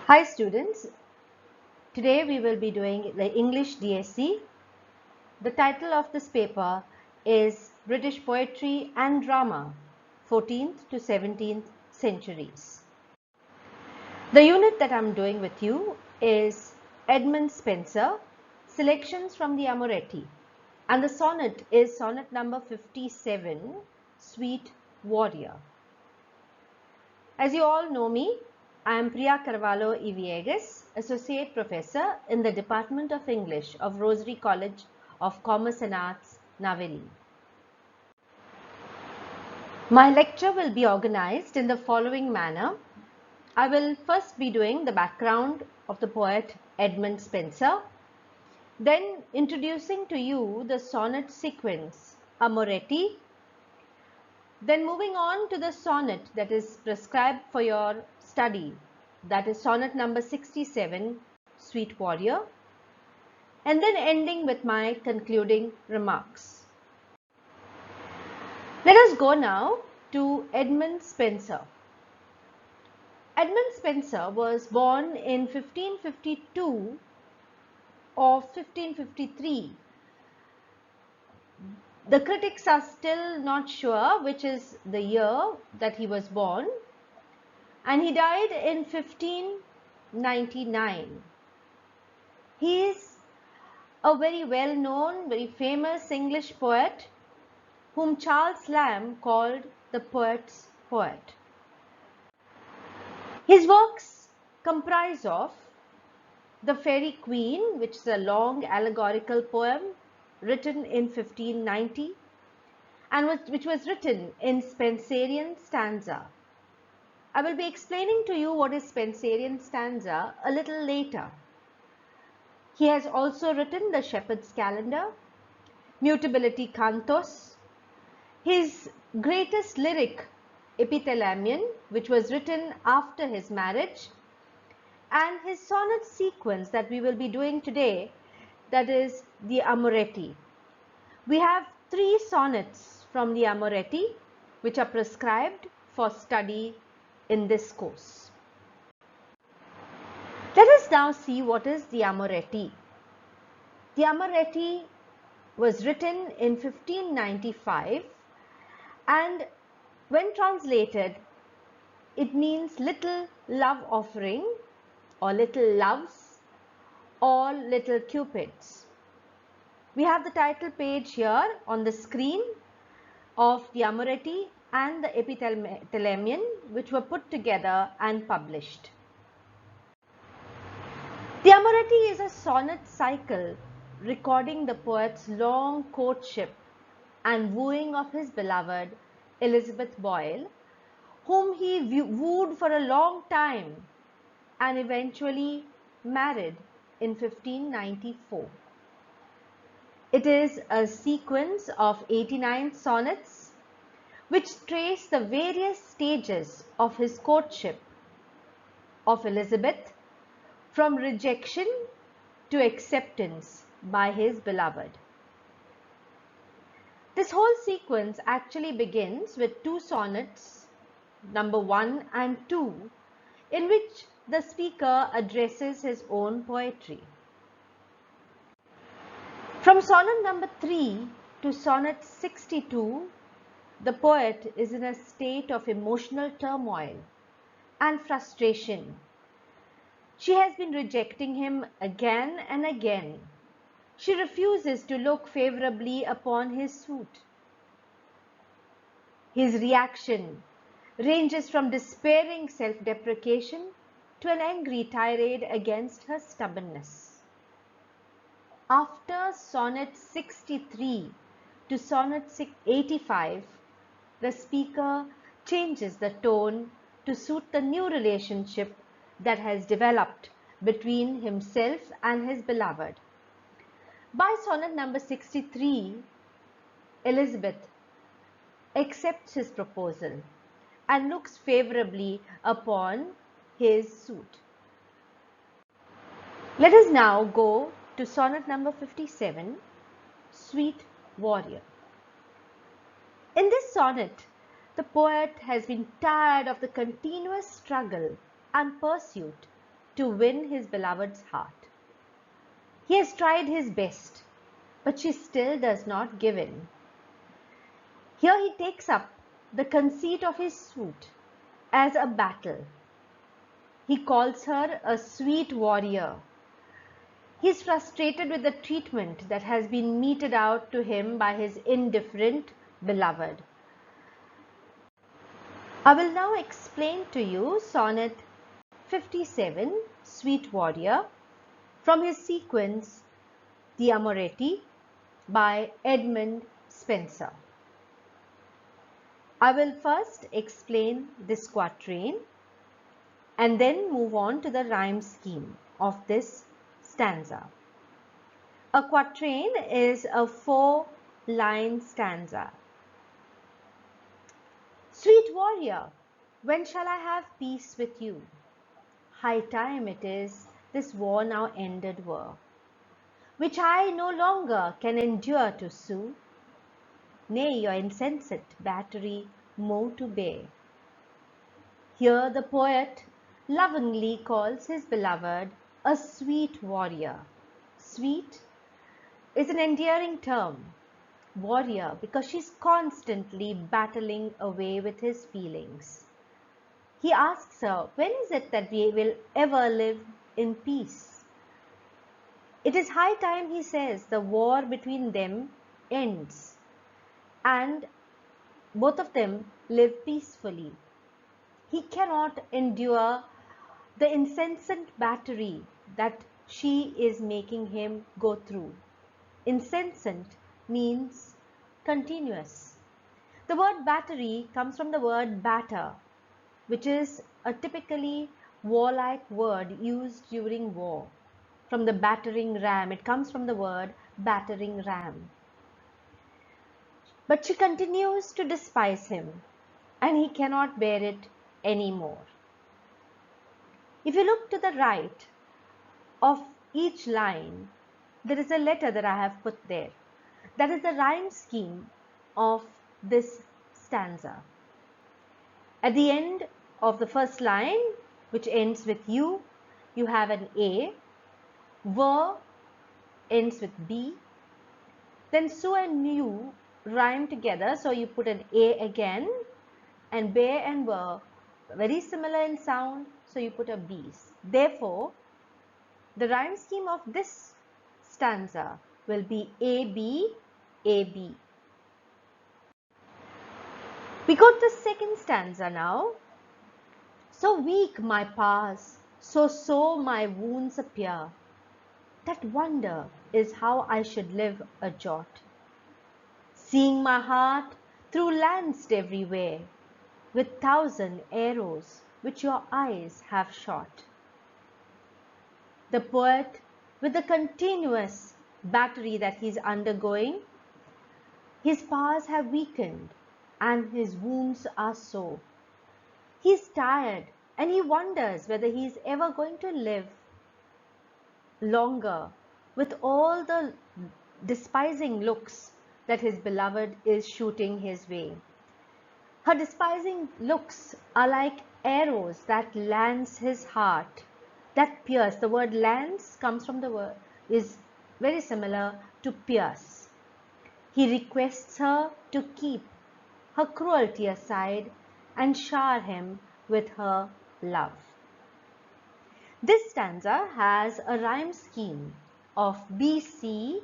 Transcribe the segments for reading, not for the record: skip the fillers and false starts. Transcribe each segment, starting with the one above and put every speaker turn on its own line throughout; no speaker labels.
Hi students, today we will be doing the English DSC. The title of this paper is British Poetry and Drama, 14th to 17th centuries. The unit that I'm doing with you is Edmund Spenser, selections from the Amaretti, and the sonnet is sonnet number 57, Sweet Warrior. As you all know me, I am Priya Carvalho Viegas, Associate Professor in the Department of English of Rosary College of Commerce and Arts, Naveli. My lecture will be organized in the following manner. I will first be doing the background of the poet Edmund Spenser, then introducing to you the sonnet sequence Amaretti, then moving on to the sonnet that is prescribed for your study, that is sonnet number 67, Sweet Warrior, and then ending with my concluding remarks. Let us go now to Edmund Spenser. Edmund Spenser was born in 1552 or 1553. The critics are still not sure which is the year that he was born, and he died in 1599. He is a very well-known, very famous English poet whom Charles Lamb called the poet's poet. His works comprise of The Fairy Queen, which is a long allegorical poem written in 1590 and which was written in Spenserian stanza. I will be explaining to you what is Spenserian stanza a little later. He has also written The Shepherd's Calendar, Mutability Cantos, his greatest lyric Epithalamion, which was written after his marriage, and his sonnet sequence that we will be doing today, that is the Amaretti. We have 3 sonnets from the Amaretti which are prescribed for study in this course. Let us now see what is the Amaretti. The Amaretti was written in 1595, and when translated, it means little love offering or little loves or little cupids. We have the title page here on the screen of the Amaretti and the Epithalamion, which were put together and published. The Amaretti is a sonnet cycle recording the poet's long courtship and wooing of his beloved Elizabeth Boyle, whom he wooed for a long time and eventually married in 1594. It is a sequence of 89 sonnets which trace the various stages of his courtship of Elizabeth, from rejection to acceptance by his beloved. This whole sequence actually begins with 2 sonnets, number 1 and 2, in which the speaker addresses his own poetry. From sonnet number 3 to sonnet 62, the poet is in a state of emotional turmoil and frustration. She has been rejecting him again and again. She refuses to look favorably upon his suit. His reaction ranges from despairing self-deprecation to an angry tirade against her stubbornness. After sonnet 63 to sonnet 85, the speaker changes the tone to suit the new relationship that has developed between himself and his beloved. By sonnet number 63, Elizabeth accepts his proposal and looks favorably upon his suit. Let us now go to sonnet number 57, Sweet Warrior. In this sonnet, the poet has been tired of the continuous struggle and pursuit to win his beloved's heart. He has tried his best, but she still does not give in. Here he takes up the conceit of his suit as a battle. He calls her a sweet warrior. He is frustrated with the treatment that has been meted out to him by his indifferent beloved. I will now explain to you Sonnet 57, Sweet Warrior, from his sequence The Amaretti by Edmund Spenser. I will first explain this quatrain and then move on to the rhyme scheme of this stanza. A quatrain is a 4-line stanza. Sweet warrior, when shall I have peace with you? High time it is this war now ended were, which I no longer can endure to sue. Nay, your insensate battery more to bear. Here the poet lovingly calls his beloved a sweet warrior. Sweet is an endearing term. Warrior because she's constantly battling away with his feelings. He asks her, when is it that we will ever live in peace? It is high time, he says, the war between them ends and both of them live peacefully. He cannot endure the incessant battery that she is making him go through. Incessant means continuous. The word battery comes from the word batter, which is a typically warlike word used during war. From the battering ram, it comes from the word battering ram. But she continues to despise him, and he cannot bear it anymore. If you look to the right of each line, there is a letter that I have put there. That is the rhyme scheme of this stanza. At the end of the first line, which ends with U, you have an A. Ver ends with B. Then su and mu rhyme together, so you put an A again, and bear and ver very similar in sound, so you put a B. Therefore, the rhyme scheme of this stanza will be AB, AB. We go to the second stanza now. So weak my powers, so sore my wounds appear, that wonder is how I should live a jot. Seeing my heart through lanced everywhere, with 1,000 arrows which your eyes have shot. The poet, with the continuous battery that he is undergoing, his powers have weakened and his wounds are sore. He is tired and he wonders whether he is ever going to live longer with all the despising looks that his beloved is shooting his way. Her despising looks are like arrows that lance his heart, that pierce. The word lance comes from the word, is very similar to pierce. He requests her to keep her cruelty aside and shower him with her love. This stanza has a rhyme scheme of BC,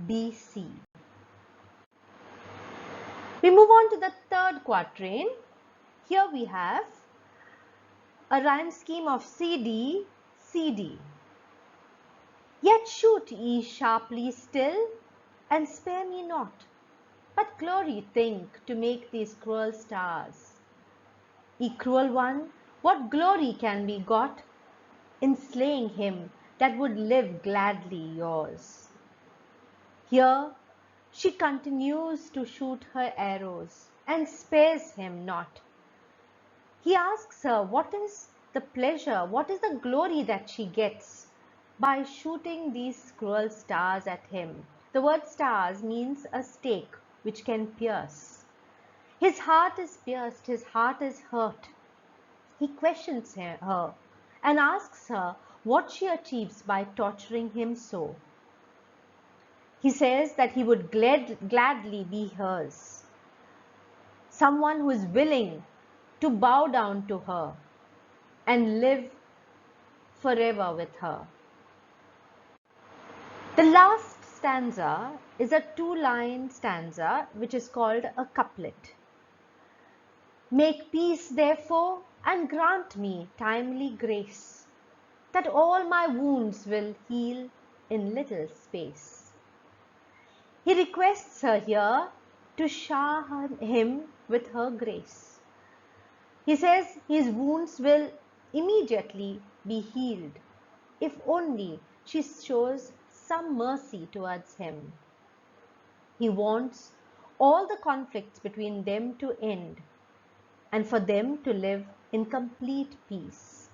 BC. We move on to the third quatrain. Here we have a rhyme scheme of CD, CD. Yet shoot ye sharply still, and spare me not, but glory think to make these cruel stars. Ye cruel one, what glory can be got in slaying him that would live gladly yours? Here she continues to shoot her arrows and spares him not. He asks her what is the pleasure, what is the glory that she gets by shooting these cruel stars at him. The word stars means a stake which can pierce. His heart is pierced, his heart is hurt. He questions her and asks her what she achieves by torturing him so. He says that he would gladly be hers, someone who is willing to bow down to her and live forever with her. The last stanza is a two-line stanza which is called a couplet. Make peace, therefore, and grant me timely grace, that all my wounds will heal in little space. He requests her here to shower him with her grace. He says his wounds will immediately be healed if only she shows some mercy towards him. He wants all the conflicts between them to end and for them to live in complete peace.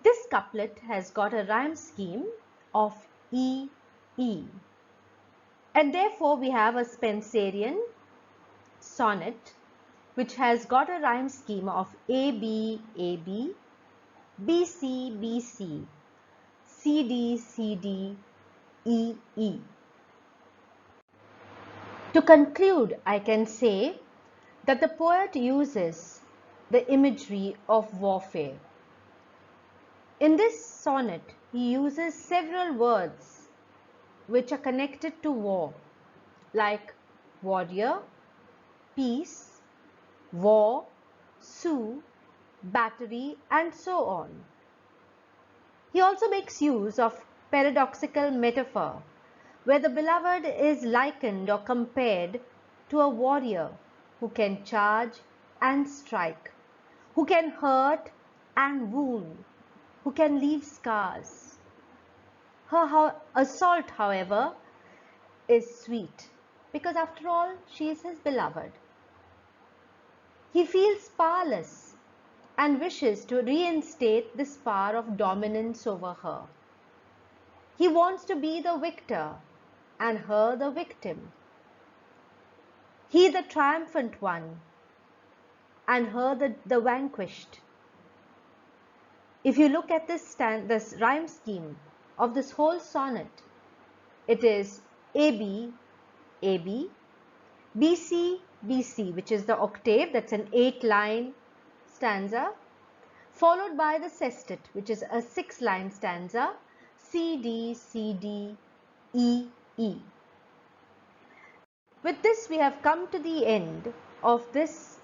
This couplet has got a rhyme scheme of E, E. And therefore we have a Spenserian sonnet which has got a rhyme scheme of AB, AB, BC, BC, CD, CD, E, E. To conclude, I can say that the poet uses the imagery of warfare. In this sonnet, he uses several words which are connected to war, like warrior, peace, war, sue, battery, and so on. He also makes use of paradoxical metaphor, where the beloved is likened or compared to a warrior who can charge and strike, who can hurt and wound, who can leave scars. Her assault, however, is sweet, because after all, she is his beloved. He feels powerless and wishes to reinstate this power of dominance over her. He wants to be the victor and her the victim. He the triumphant one and her the vanquished. If you look at this rhyme scheme of this whole sonnet, it is AB, AB, BC, BC, which is the octave, that's an 8-line stanza, followed by the sestet, which is a 6-line stanza, CD, CD, E, E. With this, we have come to the end of this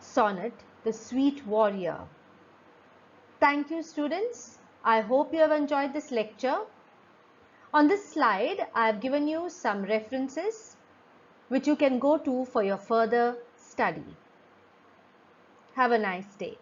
sonnet, The Sweet Warrior. Thank you, students. I hope you have enjoyed this lecture. On this slide, I have given you some references which you can go to for your further study. Have a nice day.